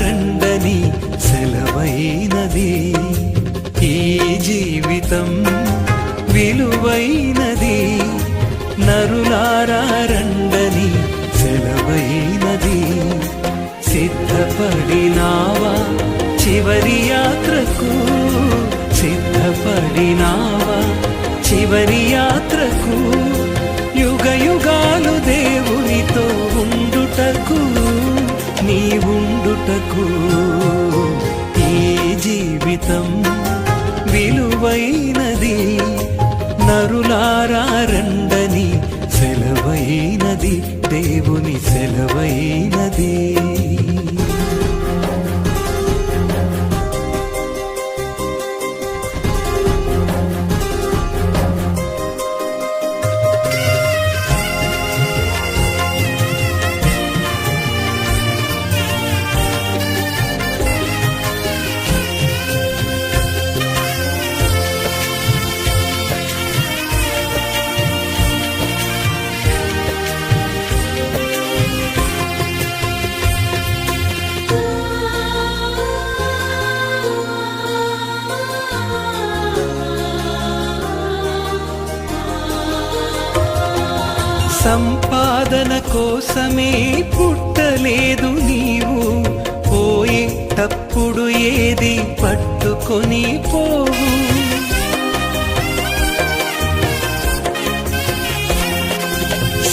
రండని సెలవైనది. ఈ జీవితం విలువైనది, నరులారా రండని సెలవైనది. సిద్ధపడినావా చివరి యాత్రకు, సిద్ధపడినావా చివరి యాత్రకు, యుగ యుగాలు దేవునితో ఉండుటకు, నీవుండుటకు. ఈ జీవితం విలువైనది, నరులారా రండని సెలవైనది, దేవుని సెలవైనది. సంపాదన కోసమే పుట్టలేదు నీవు, పోయేటప్పుడు ఏది పట్టుకొని పోవు.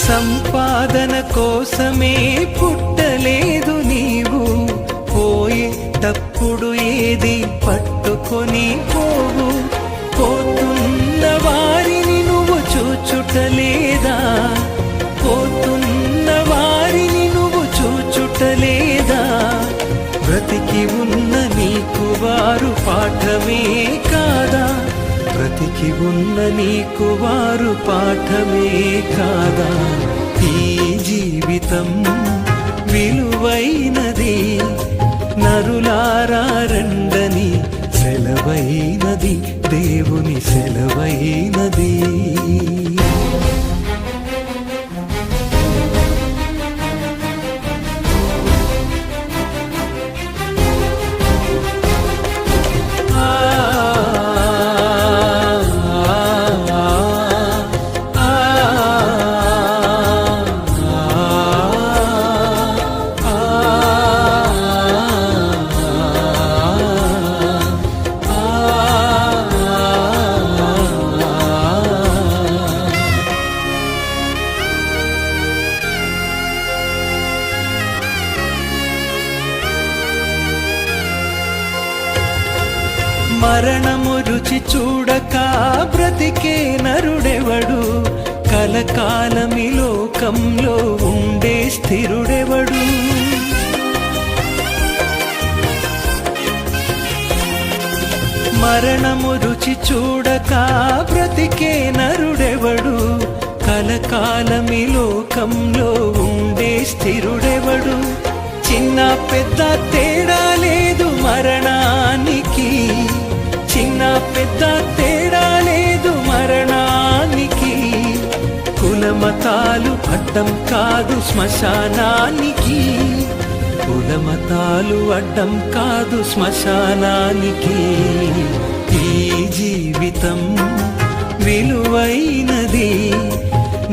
సంపాదన కోసమే పుట్టలేదు నీవు, పోయేటప్పుడు ఏది పట్టుకొని పోవు. పోతున్న వారిని నువ్వు చూచుటలేదా, పోతున్న వారిని నువ్వు చూచుటలేదా. బ్రతికి ఉన్న నీకు వారు పాఠమే కాదా, బ్రతికి ఉన్న నీకు వారు పాఠమే కాదా. ఈ జీవితం విలువైనది, నరులారా రండని సెలవైనది, దేవుని సెలవైనది. మరణము రుచి చూడక బ్రతికే నరుడెవడు, కలకాలమి లోకంలో ఉండే స్థిరుడెవడు. మరణము రుచి చూడక బ్రతికే నరుడెవడు, కలకాలమి లోకంలో ఉండే స్థిరుడెవడు. చిన్న పెద్ద తేడా లేదు మరణానికి, చిన్న పెద్ద తేడా లేదు మరణానికి. కులమతాలు అడ్డం కాదు శ్మశానానికి, కులమతాలు అడ్డం కాదు శ్మశానానికి. ఈ జీవితం విలువైనది,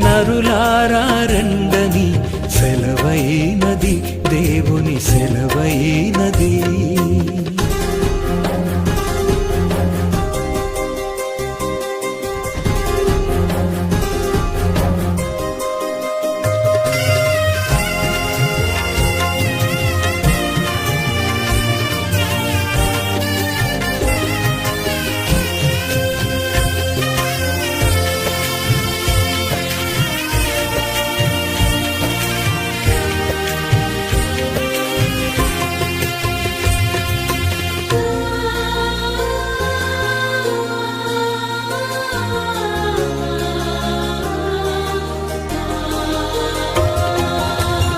నరులారా రండని సెలవైనది, దేవుని సెలవైనది.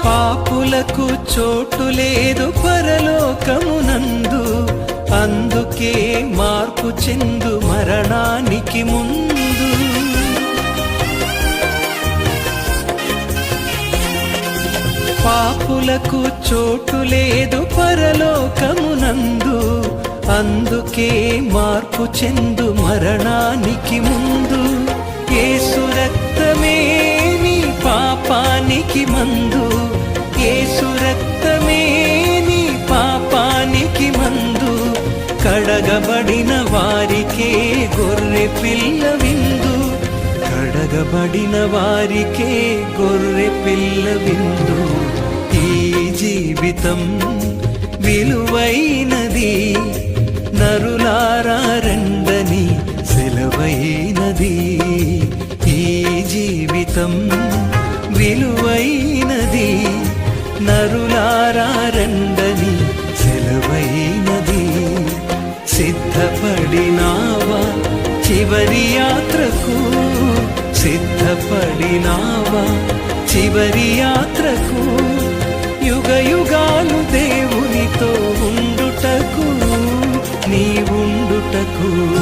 పాపులకు చోటు లేదు పరలోకమునందు, అందుకే మార్పు చెందు మరణానికి ముందు. పాపులకు చోటు లేదు పరలోకమునందు, అందుకే మార్పు చెందు మరణానికి ముందు. యేసు రక్తమే నీ పాపానికి మందు, యేసు రక్తమే నీ పాపానికి మందు. కడగబడిన వారికే గొర్రె పిల్ల విందు, కడగబడిన వారికే గొర్రె పిల్ల విందు. ఈ జీవితం విలువైనది, నరులారా రండని సెలవైనది. ఈ జీవితం విలువైనది, నరులారా రండని సెలవైనది. సిద్ధపడినావా చివరి యాత్రకు, సిద్ధపడినావా చివరి యాత్రకు.